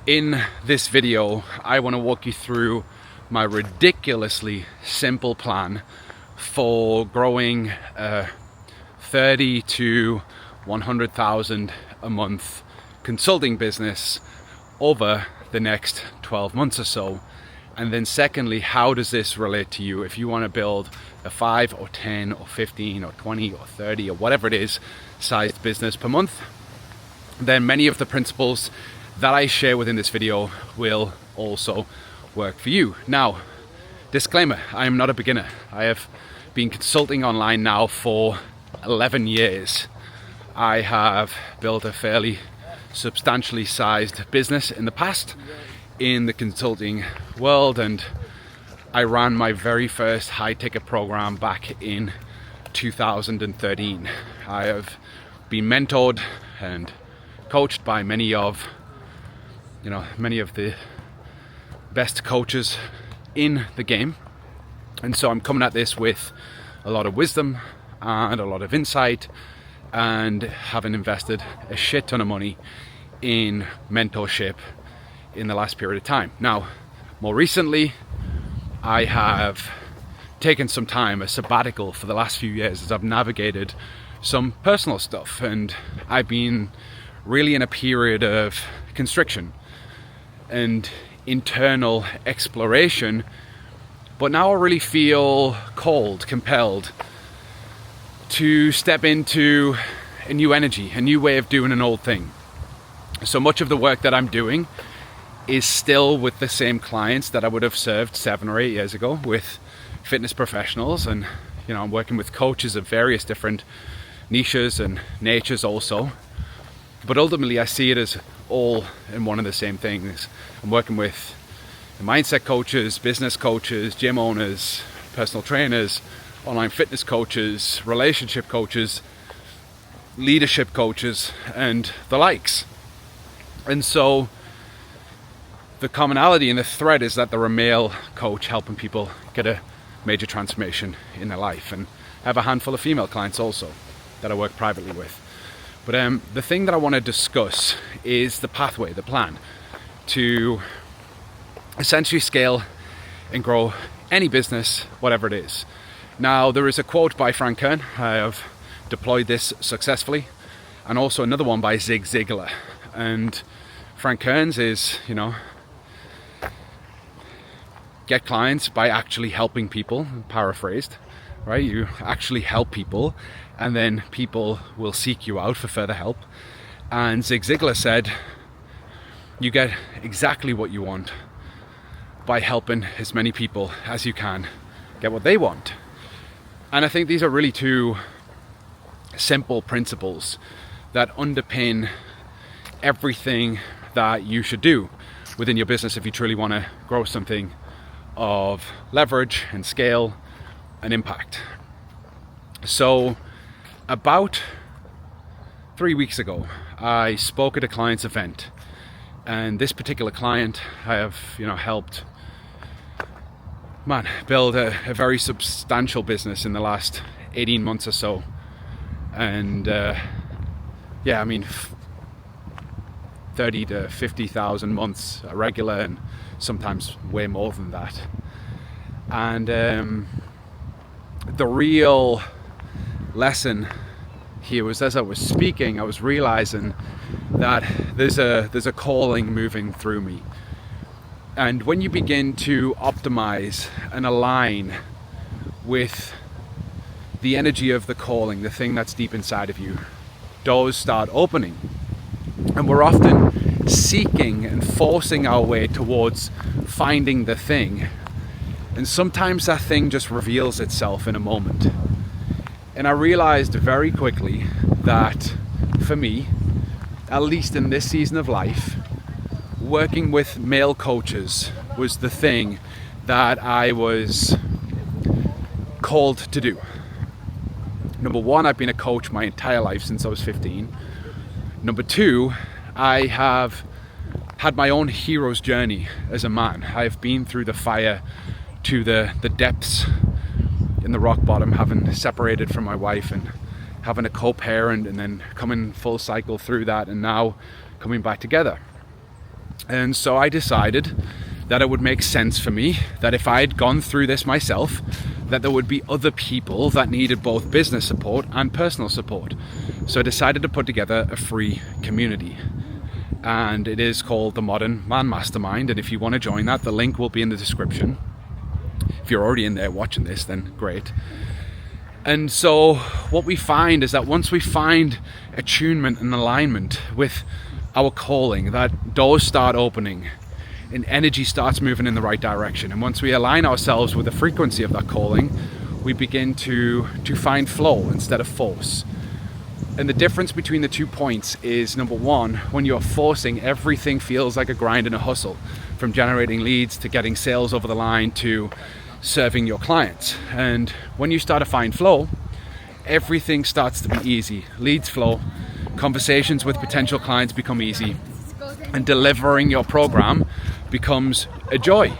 In this video, I want to walk you through my ridiculously simple plan for growing a 30 to 100,000 a month consulting business over the next 12 months or so. And then secondly, how does this relate to you if you want to build a 5 or 10 or 15 or 20 or 30 or whatever it is sized business per month? Then many of the principles that I share within this video will also work for you. Now, disclaimer, I am not a beginner. I have been consulting online now for 11 years. I have built a fairly substantially sized business in the past in the consulting world, and I ran my very first high ticket program back in 2013. I have been mentored and coached by many of the best coaches in the game, and so I'm coming at this with a lot of wisdom and a lot of insight, and having invested a shit ton of money in mentorship in the last period of time. Now, more recently, I have taken some time, a sabbatical for the last few years, as I've navigated some personal stuff, and I've been really in a period of constriction and internal exploration, but now I really feel called, compelled to step into a new energy, a new way of doing an old thing. So much of the work that I'm doing is still with the same clients that I would have served 7 or 8 years ago, with fitness professionals, and I'm working with coaches of various different niches and natures also. But ultimately, I see it as all in one and the same things. I'm working with mindset coaches, business coaches, gym owners, personal trainers, online fitness coaches, relationship coaches, leadership coaches, and the likes. And so the commonality and the thread is that they're a male coach helping people get a major transformation in their life. And I have a handful of female clients also that I work privately with. But the thing that I want to discuss is the pathway, the plan to essentially scale and grow any business, whatever it is. Now, there is a quote by Frank Kern. I have deployed this successfully, and also another one by Zig Ziglar. And Frank Kern's is, get clients by actually helping people, paraphrased, right? You actually help people, and then people will seek you out for further help. And Zig Ziglar said, you get exactly what you want by helping as many people as you can get what they want. And I think these are really two simple principles that underpin everything that you should do within your business if you truly want to grow something of leverage and scale and impact. So about 3 weeks ago, I spoke at a client's event, and this particular client I have helped build a very substantial business in the last 18 months or so. And 30 to 50,000 months a regular, and sometimes way more than that. And the real lesson here was, as I was speaking, I was realizing that there's a calling moving through me. And when you begin to optimize and align with the energy of the calling, the thing that's deep inside of you, doors start opening. And we're often seeking and forcing our way towards finding the thing. And sometimes that thing just reveals itself in a moment. And I realized very quickly that for me, at least in this season of life, working with male coaches was the thing that I was called to do. Number one, I've been a coach my entire life since I was 15. Number two, I have had my own hero's journey as a man. I've been through the fire to the depths in the rock bottom, having separated from my wife and having a co-parent, and then coming full cycle through that, and now coming back together. And so I decided that it would make sense for me that if I had gone through this myself, that there would be other people that needed both business support and personal support. So I decided to put together a free community, and it is called the Modern Man Mastermind. And if you want to join that, the link will be in the description. If you're already in there watching this, then great. And so what we find is that once we find attunement and alignment with our calling, that doors start opening and energy starts moving in the right direction. And once we align ourselves with the frequency of that calling, we begin to find flow instead of force. And the difference between the 2 points is, number one, when you're forcing, everything feels like a grind and a hustle, from generating leads to getting sales over the line to serving your clients. And when you start to find flow, everything starts to be easy. Leads flow, conversations with potential clients become easy, and delivering your program becomes a joy.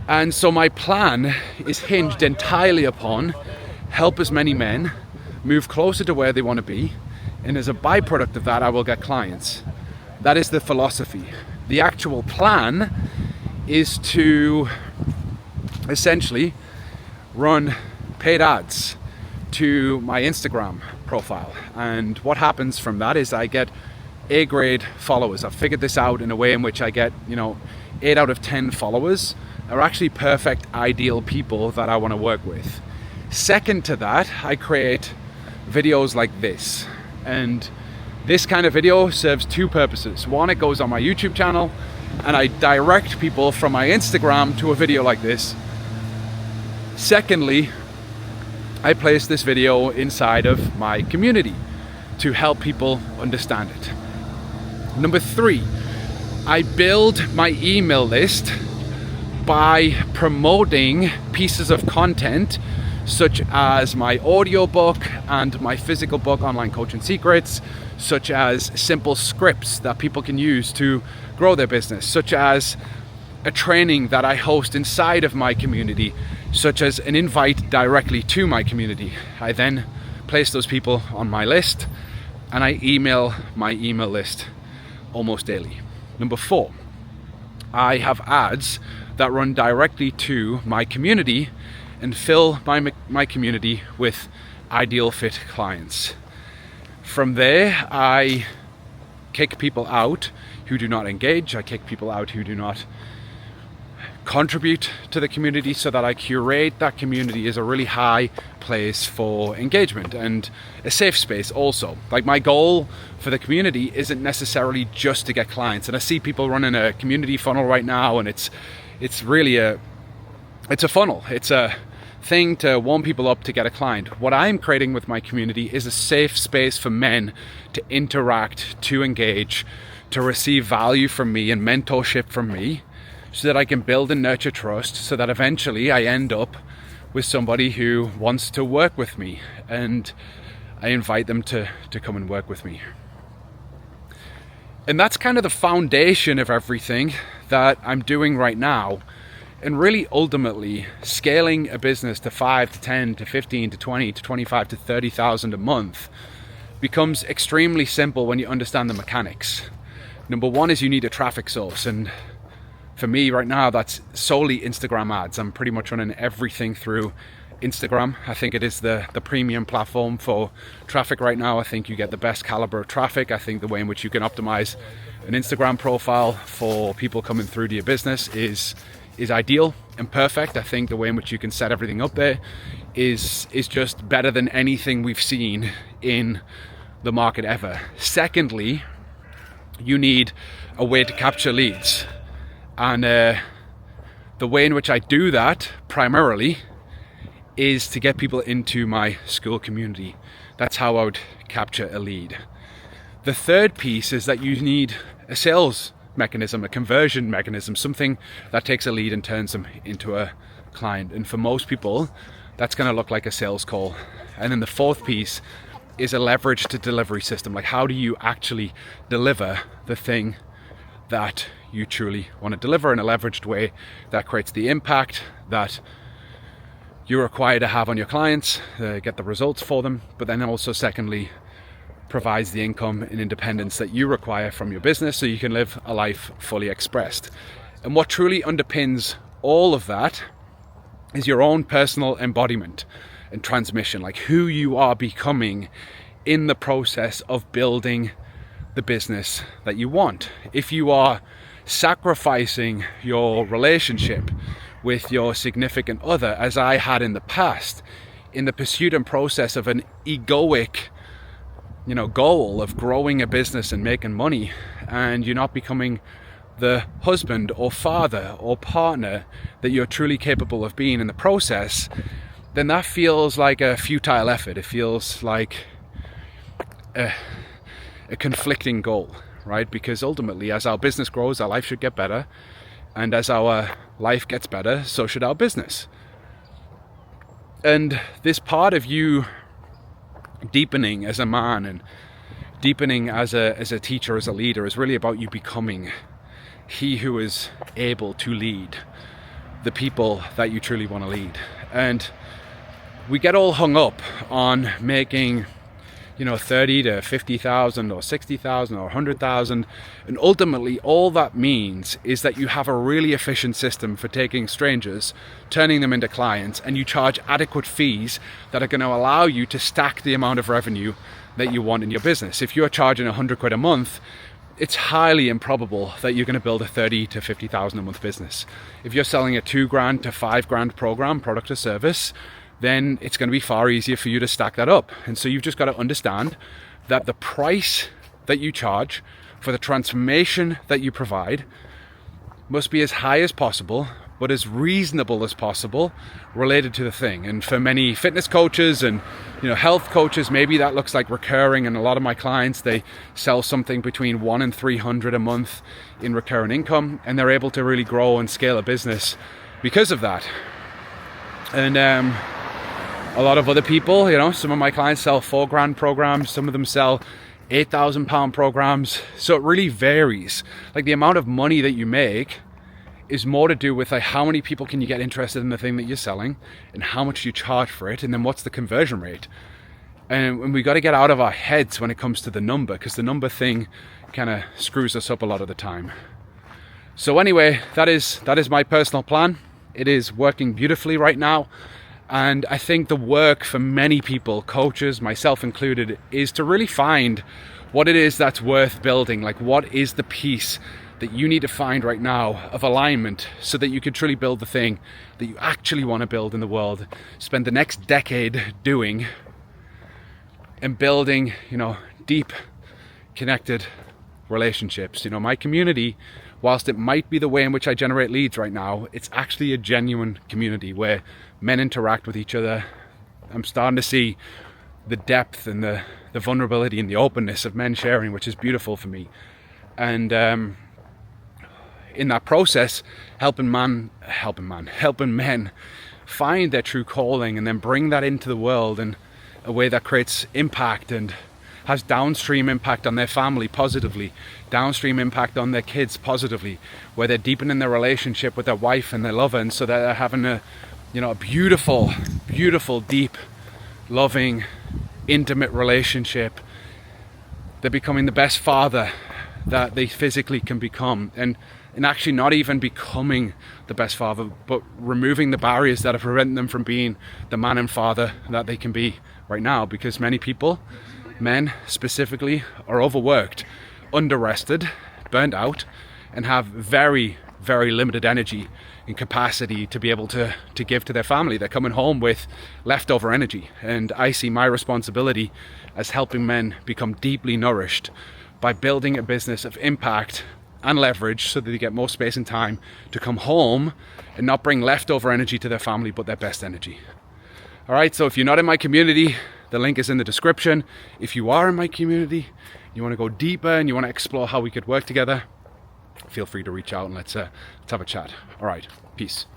And so my plan is hinged entirely upon help as many men move closer to where they want to be, and as a byproduct of that, I will get clients. That is the philosophy. The actual plan is to essentially run paid ads to my Instagram profile. And what happens from that is I get A-grade followers. I've figured this out in a way in which I get, 8 out of 10 followers are actually perfect, ideal people that I want to work with. Second to that, I create videos like this. And this kind of video serves 2 purposes. One, it goes on my YouTube channel, and I direct people from my Instagram to a video like this. Secondly, I place this video inside of my community to help people understand it. Number 3, I build my email list by promoting pieces of content such as my audiobook and my physical book, Online Coaching Secrets, such as simple scripts that people can use to grow their business, such as a training that I host inside of my community, such as an invite directly to my community. I then place those people on my list, and I email my email list almost daily. Number 4, I have ads that run directly to my community and fill my community with ideal fit clients. From there, I kick people out who do not engage. I kick people out who do not contribute to the community, so that I curate that community as a really high place for engagement and a safe space also. Like, my goal for the community isn't necessarily just to get clients. And I see people running a community funnel right now, and it's really a funnel. It's a thing to warm people up to get a client. What I'm creating with my community is a safe space for men to interact, to engage, to receive value from me and mentorship from me, so that I can build and nurture trust, so that eventually I end up with somebody who wants to work with me, and I invite them to come and work with me. And that's kind of the foundation of everything that I'm doing right now. And really, ultimately, scaling a business to 5 to 10 to 15 to 20 to 25 to 30,000 a month becomes extremely simple when you understand the mechanics. Number 1 is you need a traffic source, and for me right now, that's solely Instagram ads. I'm pretty much running everything through Instagram. I think it is the premium platform for traffic right now. I think you get the best caliber of traffic. I think the way in which you can optimize an Instagram profile for people coming through to your business is ideal and perfect. I think the way in which you can set everything up there is just better than anything we've seen in the market ever. Secondly, you need a way to capture leads. And the way in which I do that primarily is to get people into my school community. That's how I would capture a lead. The third piece is that you need a sales mechanism, a conversion mechanism, something that takes a lead and turns them into a client. And for most people, that's going to look like a sales call. And then the fourth piece is a leverage to delivery system. Like, how do you actually deliver the thing that you truly want to deliver in a leveraged way that creates the impact that you're required to have on your clients, get the results for them, but then also secondly, provides the income and independence that you require from your business so you can live a life fully expressed. And what truly underpins all of that is your own personal embodiment and transmission, like who you are becoming in the process of building the business that you want. If you are sacrificing your relationship with your significant other, as I had in the past, in the pursuit and process of an egoic, goal of growing a business and making money, and you're not becoming the husband or father or partner that you're truly capable of being in the process, then that feels like a futile effort. It feels like a conflicting goal, right? Because ultimately, as our business grows, our life should get better. And as our life gets better, so should our business. And this part of you deepening as a man and deepening as a teacher, as a leader, is really about you becoming he who is able to lead the people that you truly want to lead. And we get all hung up on making 30 to 50,000 or 60,000 or 100,000, and ultimately all that means is that you have a really efficient system for taking strangers, turning them into clients, and you charge adequate fees that are going to allow you to stack the amount of revenue that you want in your business. If you're charging 100 quid a month, it's highly improbable that you're going to build a 30 to 50,000 a month business. If you're selling a $2,000 to $5,000 program, product or service, then it's going to be far easier for you to stack that up. And so you've just got to understand that the price that you charge for the transformation that you provide must be as high as possible, but as reasonable as possible related to the thing. And for many fitness coaches and health coaches, maybe that looks like recurring. And a lot of my clients, they sell something between 100 and 300 a month in recurring income, and they're able to really grow and scale a business because of that. And a lot of other people, some of my clients sell $4,000 programs, some of them sell £8,000 programs. So it really varies. Like the amount of money that you make is more to do with like how many people can you get interested in the thing that you're selling, and how much you charge for it, and then what's the conversion rate. And we got to get out of our heads when it comes to the number, because the number thing kind of screws us up a lot of the time. So anyway, that is my personal plan. It is working beautifully right now. And I think the work for many people, coaches, myself included, is to really find what it is that's worth building. Like, what is the piece that you need to find right now of alignment so that you can truly build the thing that you actually want to build in the world, spend the next decade doing and building, deep, connected relationships. My community, whilst it might be the way in which I generate leads right now, it's actually a genuine community where men interact with each other. I'm starting to see the depth and the vulnerability and the openness of men sharing, which is beautiful for me. And in that process, helping men find their true calling and then bring that into the world in a way that creates impact and has downstream impact on their family positively, downstream impact on their kids positively, where they're deepening their relationship with their wife and their lover, and so they're having a beautiful, beautiful, deep, loving, intimate relationship. They're becoming the best father that they physically can become, and actually not even becoming the best father, but removing the barriers that are preventing them from being the man and father that they can be right now. Because many people, men specifically, are overworked, underrested, burnt out, and have very, very limited energy and capacity to be able to give to their family. They're coming home with leftover energy. And I see my responsibility as helping men become deeply nourished by building a business of impact and leverage so that they get more space and time to come home and not bring leftover energy to their family, but their best energy. All right, so if you're not in my community, the link is in the description. If you are in my community, you want to go deeper and you want to explore how we could work together, feel free to reach out and let's have a chat. All right, peace.